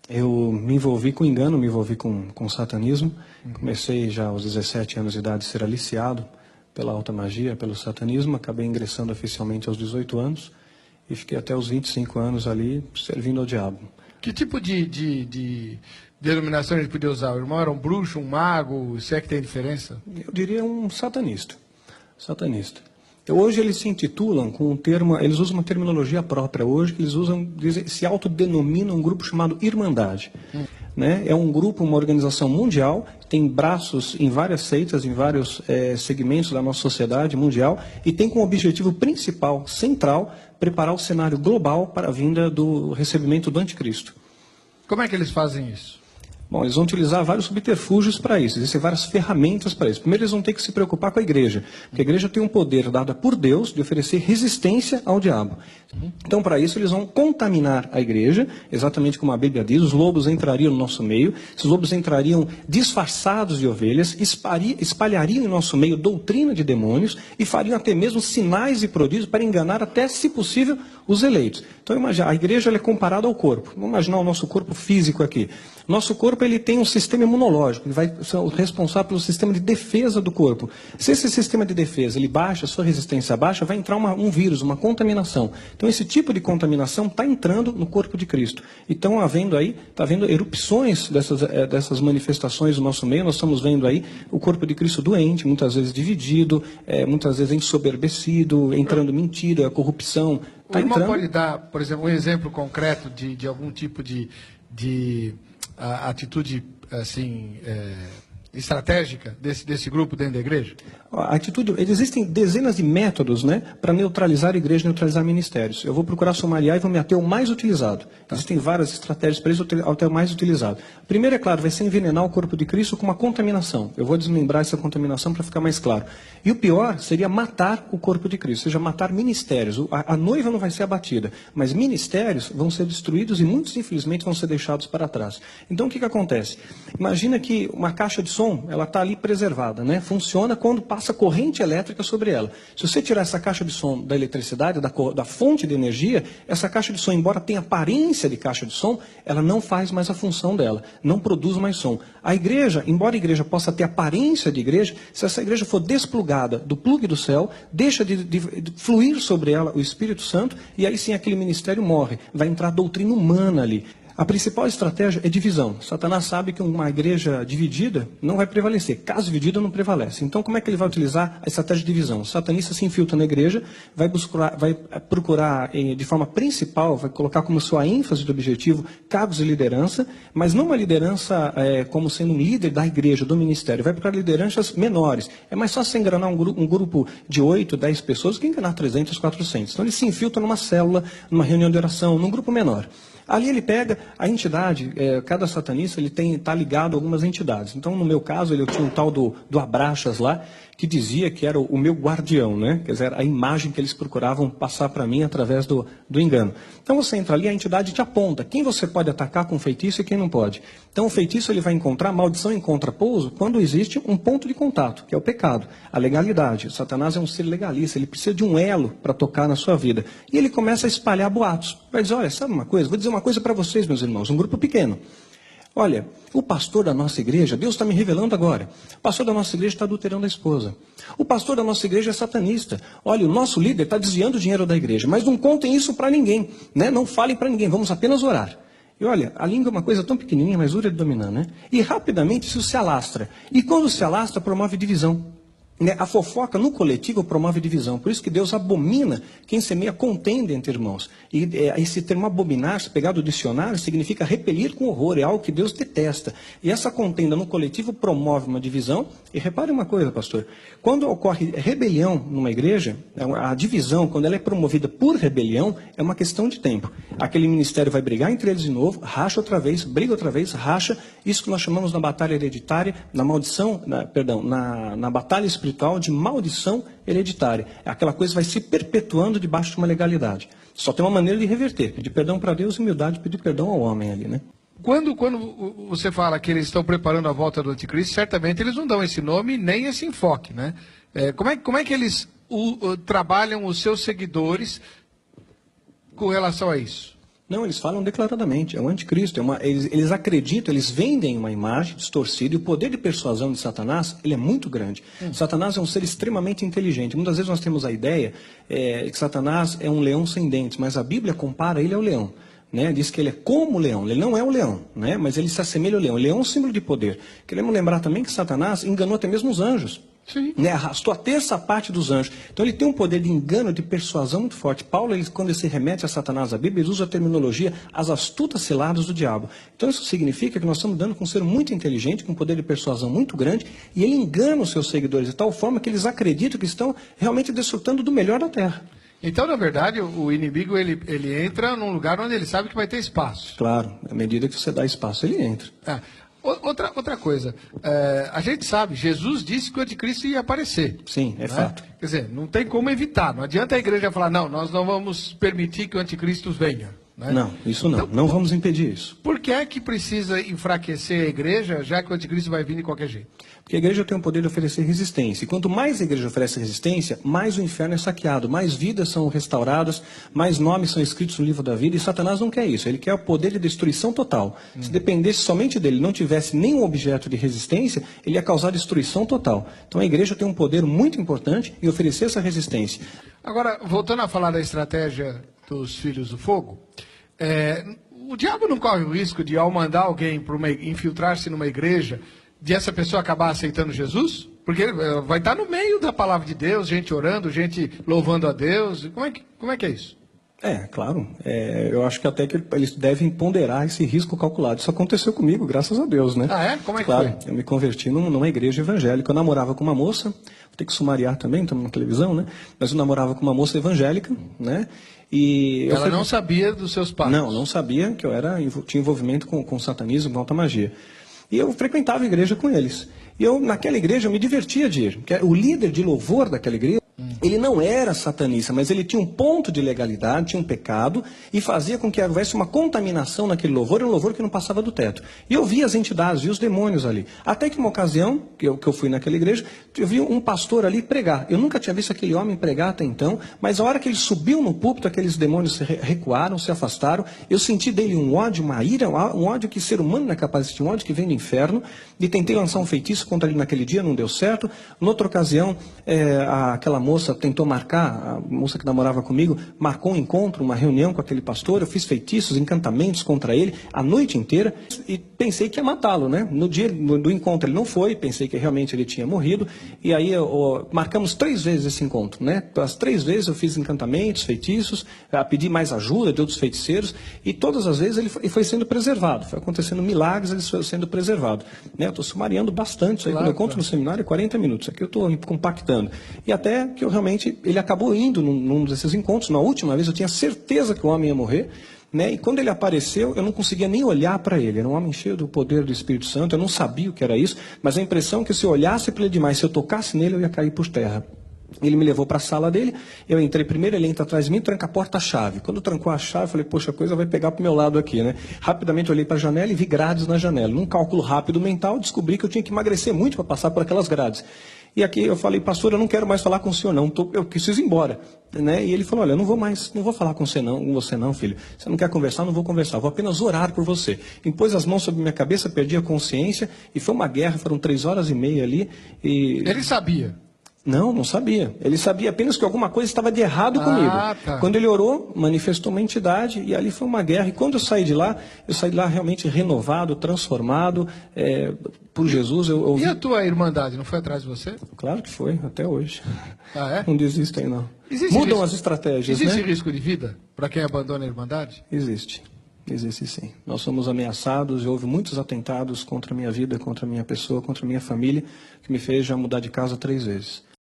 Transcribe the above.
Eu me envolvi com engano, me envolvi com satanismo. Comecei já aos 17 anos de idade a ser aliciado pela alta magia, pelo satanismo. Acabei ingressando oficialmente aos 18 anos e fiquei até os 25 anos ali servindo ao diabo. Que tipo de denominação ele podia usar? O irmão era um bruxo, um mago? Se é que tem diferença? Eu diria um satanista. Satanista. Hoje eles se intitulam com um termo, eles usam uma terminologia própria hoje, que eles usam, se autodenominam um grupo chamado Irmandade. Né? É um grupo, uma organização mundial, tem braços em várias seitas, em vários segmentos da nossa sociedade mundial, e tem como objetivo principal, central, preparar o cenário global para a vinda do recebimento do anticristo. Como é que eles fazem isso? Bom, eles vão utilizar vários subterfúgios para isso, existem várias ferramentas para isso. Primeiro, eles vão ter que se preocupar com a igreja, porque a igreja tem um poder dado por Deus de oferecer resistência ao diabo. Então, para isso, eles vão contaminar a igreja, exatamente como a Bíblia diz, os lobos entrariam no nosso meio, esses lobos entrariam disfarçados de ovelhas, espalhariam em nosso meio doutrina de demônios e fariam até mesmo sinais e prodígios para enganar até, se possível, os eleitos. Então, imagina, a igreja ela é comparada ao corpo. Vamos imaginar o nosso corpo físico aqui. Nosso corpo ele tem um sistema imunológico, ele vai ser responsável pelo sistema de defesa do corpo. Se esse sistema de defesa ele baixa, a sua resistência baixa, vai entrar um vírus, uma contaminação. Então esse tipo de contaminação está entrando no corpo de Cristo. E estão havendo erupções dessas manifestações do nosso meio. Nós estamos vendo aí o corpo de Cristo doente, muitas vezes dividido, muitas vezes ensoberbecido, entrando mentira, corrupção. O irmão pode dar, por exemplo, um exemplo concreto de algum tipo de atitude assim estratégica desse grupo dentro da igreja? Existem dezenas de métodos, né, para neutralizar a igreja, neutralizar ministérios. Eu vou procurar sumariar e vou me ater ao mais utilizado. Existem várias estratégias para isso, até o mais utilizado. Primeiro, é claro, vai ser envenenar o corpo de Cristo com uma contaminação. Eu vou desmembrar essa contaminação para ficar mais claro. E o pior seria matar o corpo de Cristo, ou seja, matar ministérios. A noiva não vai ser abatida, mas ministérios vão ser destruídos e muitos, infelizmente, vão ser deixados para trás. Então, o que acontece? Imagina que uma caixa de som, ela está ali preservada, né? Funciona quando passa corrente elétrica sobre ela. Se você tirar essa caixa de som da eletricidade, da fonte de energia, essa caixa de som, embora tenha aparência de caixa de som, ela não faz mais a função dela, não produz mais som. A igreja, embora a igreja possa ter aparência de igreja, se essa igreja for desplugada do plugue do céu, deixa de fluir sobre ela o Espírito Santo, e aí sim aquele ministério morre. Vai entrar doutrina humana ali. A principal estratégia é divisão. Satanás sabe que uma igreja dividida não vai prevalecer. Caso dividida, não prevalece. Então, como é que ele vai utilizar a estratégia de divisão? O satanista se infiltra na igreja, vai procurar de forma principal, vai colocar como sua ênfase de objetivo cargos de liderança, mas não uma liderança como sendo um líder da igreja, do ministério. Vai procurar lideranças menores. É mais fácil você enganar um grupo de 8, 10 pessoas do que enganar 300, 400. Então, ele se infiltra numa célula, numa reunião de oração, num grupo menor. Ali ele pega a entidade, cada satanista ele está ligado a algumas entidades. Então, no meu caso, eu tinha um tal do Abraxas lá, que dizia que era o meu guardião, né? Quer dizer, a imagem que eles procuravam passar para mim através do engano. Então, você entra ali, a entidade te aponta quem você pode atacar com feitiço e quem não pode. Então, o feitiço ele vai encontrar, maldição encontra pouso, quando existe um ponto de contato, que é o pecado, a legalidade. O Satanás é um ser legalista, ele precisa de um elo para tocar na sua vida. E ele começa a espalhar boatos. Vai dizer, olha, sabe uma coisa? Vou dizer uma coisa para vocês, meus irmãos, um grupo pequeno. Olha, o pastor da nossa igreja, Deus está me revelando agora, o pastor da nossa igreja está adulterando a esposa. O pastor da nossa igreja é satanista. Olha, o nosso líder está desviando o dinheiro da igreja, mas não contem isso para ninguém, né? Não falem para ninguém, vamos apenas orar. E olha, a língua é uma coisa tão pequenininha, mas dura de dominar, né? E rapidamente isso se alastra. E quando se alastra, promove divisão. A fofoca no coletivo promove divisão. Por isso que Deus abomina quem semeia contenda entre irmãos. E esse termo abominar, se pegar do dicionário, significa repelir com horror. É algo que Deus detesta. E essa contenda no coletivo promove uma divisão. E repare uma coisa, pastor. Quando ocorre rebelião numa igreja, a divisão, quando ela é promovida por rebelião, é uma questão de tempo. Aquele ministério vai brigar entre eles de novo, racha outra vez, briga outra vez, racha. Isso que nós chamamos na batalha hereditária, na batalha espiritual, de maldição hereditária. Aquela coisa vai se perpetuando debaixo de uma legalidade. Só tem uma maneira de reverter, pedir perdão para Deus e humildade, pedir perdão ao homem ali, né? Quando você fala que eles estão preparando a volta do anticristo, certamente eles não dão esse nome nem esse enfoque, né? Como é que eles trabalham os seus seguidores com relação a isso? Não, eles falam declaradamente, é o anticristo. Eles acreditam, eles vendem uma imagem distorcida, e o poder de persuasão de Satanás, ele é muito grande. Satanás é um ser extremamente inteligente. Muitas vezes nós temos a ideia que Satanás é um leão sem dentes, mas a Bíblia compara ele ao leão. Né? Diz que ele é como o leão, ele não é o leão, né? Mas ele se assemelha ao leão. O leão é um símbolo de poder. Queremos lembrar também que Satanás enganou até mesmo os anjos. Sim. Né? Arrastou a terça parte dos anjos. Então ele tem um poder de engano, de persuasão muito forte. Paulo, quando ele se remete a Satanás, a Bíblia, ele usa a terminologia as astutas ciladas do diabo. Então isso significa que nós estamos dando com um ser muito inteligente, com um poder de persuasão muito grande, e ele engana os seus seguidores de tal forma que eles acreditam que estão realmente desfrutando do melhor da terra. Então, na verdade, o inimigo ele entra num lugar onde ele sabe que vai ter espaço. Claro, à medida que você dá espaço, ele entra. Outra coisa, a gente sabe, Jesus disse que o anticristo ia aparecer. Sim, é fato. Quer dizer, não tem como evitar. Não adianta a igreja falar, não, nós não vamos permitir que o anticristo venha. Né? Não, isso não. Então, não vamos impedir isso. Por que é que precisa enfraquecer a igreja, já que o anticristo vai vir de qualquer jeito? Porque a igreja tem o poder de oferecer resistência. E quanto mais a igreja oferece resistência, mais o inferno é saqueado, mais vidas são restauradas, mais nomes são escritos no livro da vida. E Satanás não quer isso. Ele quer o poder de destruição total. Se dependesse somente dele, não tivesse nenhum objeto de resistência, ele ia causar destruição total. Então a igreja tem um poder muito importante em oferecer essa resistência. Agora, voltando a falar da estratégia dos filhos do fogo, o diabo não corre o risco de, ao mandar alguém infiltrar-se numa igreja, de essa pessoa acabar aceitando Jesus? Porque vai estar no meio da palavra de Deus, gente orando, gente louvando a Deus. Como é que é isso? Claro. Eu acho que até que eles devem ponderar esse risco calculado. Isso aconteceu comigo, graças a Deus, né? Ah, é? Como é que claro, foi? Eu me converti numa igreja evangélica. Eu namorava com uma moça, vou ter que sumariar também, estamos na televisão, né? Mas eu namorava com uma moça evangélica, né? E ela não sabia dos seus pais? Não sabia que eu tinha envolvimento com satanismo, com alta magia. E eu frequentava a igreja com eles. E naquela igreja, eu me divertia de ir. Porque o líder de louvor daquela igreja, ele não era satanista, mas ele tinha um ponto de legalidade, tinha um pecado, e fazia com que houvesse uma contaminação naquele louvor, um louvor que não passava do teto. E eu via as entidades, via os demônios ali. Até que uma ocasião, que eu fui naquela igreja, eu vi um pastor ali pregar. Eu nunca tinha visto aquele homem pregar até então, mas a hora que ele subiu no púlpito, aqueles demônios recuaram, se afastaram. Eu senti dele um ódio, uma ira, um ódio que ser humano não é capaz de sentir, um ódio que vem do inferno. E tentei lançar um feitiço contra ele naquele dia, não deu certo. Noutra ocasião, aquela moça tentou marcar, a moça que namorava comigo, marcou um encontro, uma reunião com aquele pastor. Eu fiz feitiços, encantamentos contra ele a noite inteira e pensei que ia matá-lo, né? No dia do encontro ele não foi, pensei que realmente ele tinha morrido. E aí marcamos 3 vezes esse encontro, né? As 3 vezes eu fiz encantamentos, feitiços, pedi mais ajuda de outros feiticeiros e todas as vezes ele foi sendo preservado. Foi acontecendo milagres, ele foi sendo preservado. Né? Eu estou sumariando bastante isso aí. Quando eu conto no seminário, é 40 minutos. Aqui eu estou compactando. E até que ele acabou indo num desses encontros. Na última vez eu tinha certeza que o homem ia morrer. Né? E quando ele apareceu, eu não conseguia nem olhar para ele. Era um homem cheio do poder do Espírito Santo. Eu não sabia o que era isso. Mas a impressão é que se eu olhasse para ele demais, se eu tocasse nele, eu ia cair por terra. Ele me levou para a sala dele, eu entrei primeiro, ele entra atrás de mim, tranca a porta-chave. Quando trancou a chave, eu falei, poxa, a coisa vai pegar para o meu lado aqui, né? Rapidamente eu olhei para a janela e vi grades na janela. Num cálculo rápido mental, descobri que eu tinha que emagrecer muito para passar por aquelas grades. E aqui eu falei, pastor, eu não quero mais falar com o senhor não, eu preciso ir embora. Né? E ele falou, olha, eu não vou falar com você não, filho. Você não quer conversar, não vou conversar, vou apenas orar por você. Impôs as mãos sobre minha cabeça, perdi a consciência, e foi uma guerra, foram 3 horas e meia ali. E... Ele sabia? Não sabia. Ele sabia apenas que alguma coisa estava de errado comigo. Tá. Quando ele orou, manifestou uma entidade e ali foi uma guerra. E quando eu saí de lá realmente renovado, transformado por Jesus. E a tua irmandade, não foi atrás de você? Claro que foi, até hoje. Ah, é? Não desistem, não. Mudam as estratégias, Existe né? risco de vida para quem abandona a irmandade? Existe sim. Nós somos ameaçados e houve muitos atentados contra a minha vida, contra a minha pessoa, contra a minha família, que me fez já mudar de casa 3 vezes.